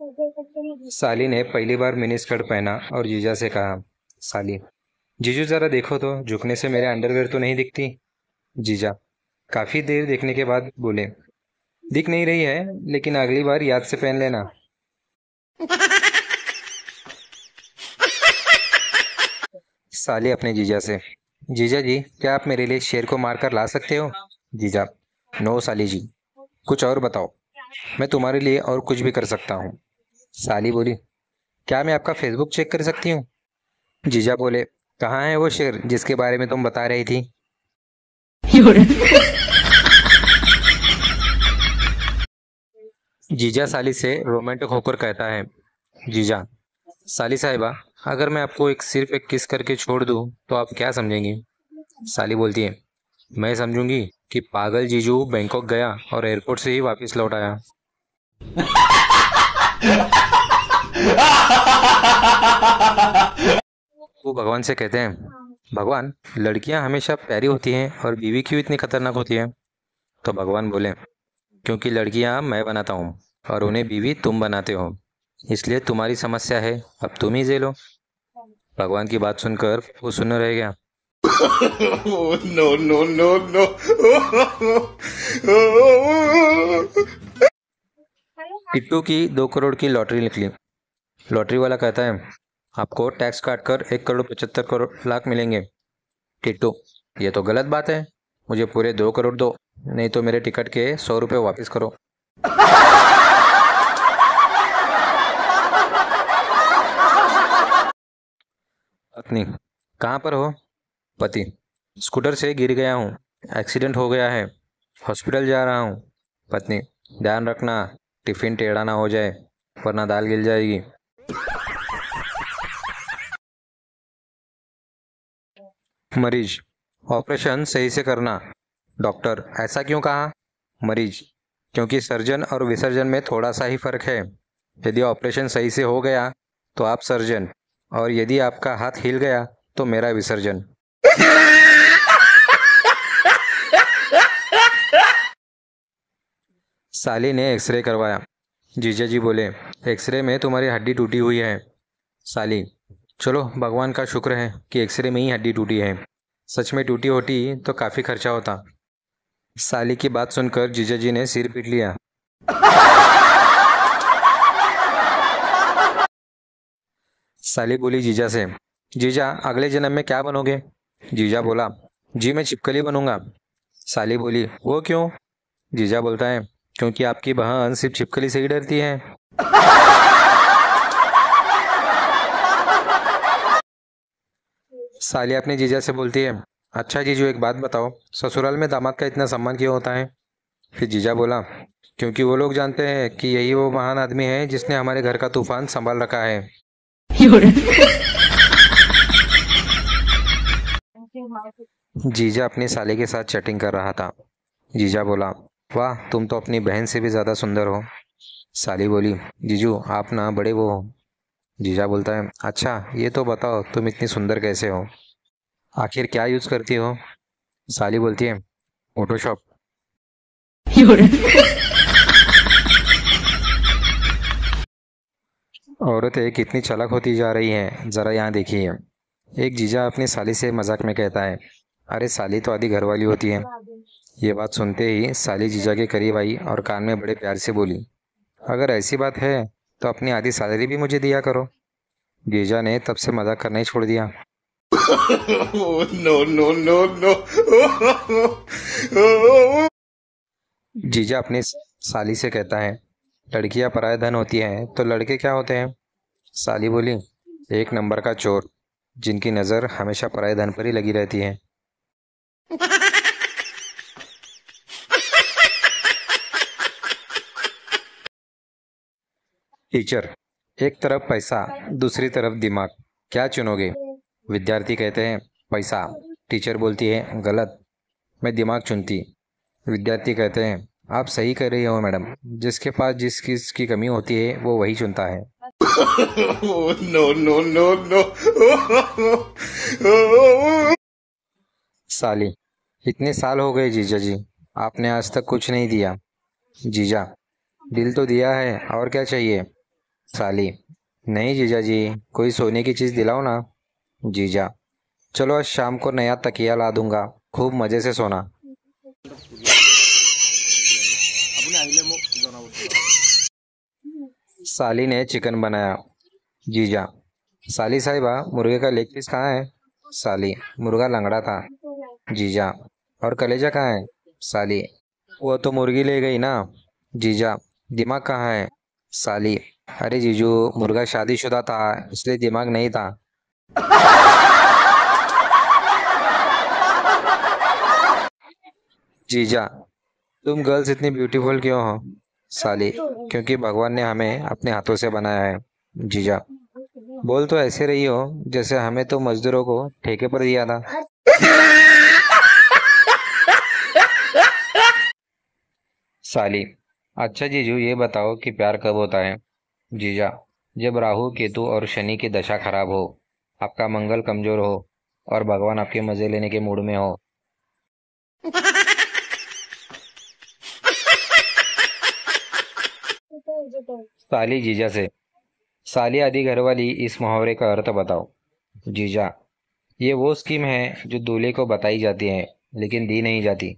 साली ने पहली बार मिनी स्कर्ट पहना और जीजा से कहा, साली, जीजू जरा देखो तो झुकने से मेरे अंडरवेयर तो नहीं दिखती। जीजा काफी देर देखने के बाद बोले, दिख नहीं रही है, लेकिन अगली बार याद से पहन लेना। साली अपने जीजा से, जीजा जी क्या आप मेरे लिए शेर को मारकर ला सकते हो? जीजा, नो साली जी, कुछ और बताओ, मैं तुम्हारे लिए और कुछ भी कर सकता हूँ। साली बोली, क्या मैं आपका फेसबुक चेक कर सकती हूँ? जीजा बोले, कहाँ है वो शेर जिसके बारे में तुम बता रही थी? जीजा साली से रोमांटिक होकर कहता है, जीजा, साली साहिबा, अगर मैं आपको सिर्फ एक किस करके छोड़ दूँ तो आप क्या समझेंगी? साली बोलती है, मैं समझूंगी कि पागल जीजू बैंकॉक गया और एयरपोर्ट से ही वापस लौट आया। वो भगवान से कहते हैं, भगवान, लड़कियां हमेशा प्यारी होती हैं और बीवी क्यों इतनी खतरनाक होती है? तो भगवान बोले, क्योंकि लड़कियां मैं बनाता हूँ और उन्हें बीवी तुम बनाते हो, इसलिए तुम्हारी समस्या है, अब तुम ही झेलो। भगवान की बात सुनकर वो सुन्न रह गया। No, no, no, no. Tittu की 2 करोड़ की लॉटरी निकली। लॉटरी वाला कहता है, आपको टैक्स काटकर 1 करोड़ 75 लाख मिलेंगे। टिट्टू, ये तो गलत बात है, मुझे पूरे 2 करोड़ दो, नहीं तो मेरे टिकट के 100 रुपये वापस करो। पत्नी, कहाँ पर हो? पति, स्कूटर से गिर गया हूँ, एक्सीडेंट हो गया है, हॉस्पिटल जा रहा हूँ। पत्नी, ध्यान रखना, टिफिन टेढ़ा ना हो जाए, वरना दाल गिल जाएगी। मरीज, ऑपरेशन सही से करना। डॉक्टर, ऐसा क्यों कहा? मरीज, क्योंकि सर्जन और विसर्जन में थोड़ा सा ही फर्क है। यदि ऑपरेशन सही से हो गया तो आप सर्जन, और यदि आपका हाथ हिल गया तो मेरा विसर्जन। साली ने एक्सरे करवाया। जीजा जी बोले, एक्सरे में तुम्हारी हड्डी टूटी हुई है। साली, चलो भगवान का शुक्र है कि एक्सरे में ही हड्डी टूटी है, सच में टूटी होती तो काफ़ी खर्चा होता। साली की बात सुनकर जीजा जी ने सिर पीट लिया। साली बोली जीजा से, जीजा अगले जन्म में क्या बनोगे? जीजा बोला, जी मैं छिपकली बनूंगा। साली बोली, वो क्यों? जीजा बोलता है, क्योंकि आपकी बहन सिर्फ छिपकली से ही डरती है। साली अपने जीजा से बोलती है, अच्छा जीजू एक बात बताओ, ससुराल में दामाद का इतना सम्मान क्यों होता है? फिर जीजा बोला, क्योंकि वो लोग जानते हैं कि यही वो महान आदमी है जिसने हमारे घर का तूफान संभाल रखा है। जीजा अपनी साली के साथ चैटिंग कर रहा था। जीजा बोला, वाह तुम तो अपनी बहन से भी ज़्यादा सुंदर हो। साली बोली, जीजू आप ना बड़े वो हो। जीजा बोलता है, अच्छा ये तो बताओ तुम इतनी सुंदर कैसे हो, आखिर क्या यूज़ करती हो? साली बोलती है, फोटोशॉप। औरतें कितनी चालाक होती जा रही हैं, ज़रा यहाँ देखिए। एक जीजा अपनी साली से मजाक में कहता है, अरे साली तो आधी घरवाली होती है। ये बात सुनते ही साली जीजा के करीब आई और कान में बड़े प्यार से बोली, अगर ऐसी बात है तो अपनी आधी सैलरी भी मुझे दिया करो। जीजा ने तब से मजाक करना ही छोड़ दिया। No, no, no, no. जीजा अपनी साली से कहता है, लड़कियां पराया धन होती हैं तो लड़के क्या होते हैं? साली बोली, एक नंबर का चोर, जिनकी नज़र हमेशा पराये धन पर ही लगी रहती है। टीचर, एक तरफ पैसा, दूसरी तरफ दिमाग, क्या चुनोगे? विद्यार्थी कहते हैं, पैसा। टीचर बोलती है, गलत, मैं दिमाग चुनती। विद्यार्थी कहते हैं, आप सही कह रही हो मैडम, जिसके पास जिस चीज़ की कमी होती है वो वही चुनता है। No, no, no, no. साली, इतने साल हो गए जीजा जी, आपने आज तक कुछ नहीं दिया। जीजा, दिल तो दिया है, और क्या चाहिए? साली, नहीं जीजा जी, कोई सोने की चीज दिलाओ ना। जीजा, चलो आज शाम को नया तकिया ला दूंगा, खूब मजे से सोना। साली ने चिकन बनाया। जीजा, साली साहिबा, मुर्गे का लेग पीस कहाँ है? साली, मुर्गा लंगड़ा था। जीजा, और कलेजा कहाँ है? साली, वो तो मुर्गी ले गई ना। जीजा, दिमाग कहाँ है? साली, अरे जीजू, मुर्गा शादीशुदा था, इसलिए दिमाग नहीं था। जीजा, तुम गर्ल्स इतनी ब्यूटीफुल क्यों हो? साली, क्योंकि भगवान ने हमें अपने हाथों से बनाया है। जीजा, बोल तो ऐसे रही हो जैसे हमें तो मजदूरों को ठेके पर दिया था। साली, अच्छा जीजू, ये बताओ कि प्यार कब होता है? जीजा, जब राहु केतु और शनि की दशा खराब हो, आपका मंगल कमजोर हो और भगवान आपके मजे लेने के मूड में हो। साली जीजा से, साली आदि घरवाली, इस मुहावरे का अर्थ बताओ। जीजा, ये वो स्कीम है जो दूल्हे को बताई जाती है लेकिन दी नहीं जाती।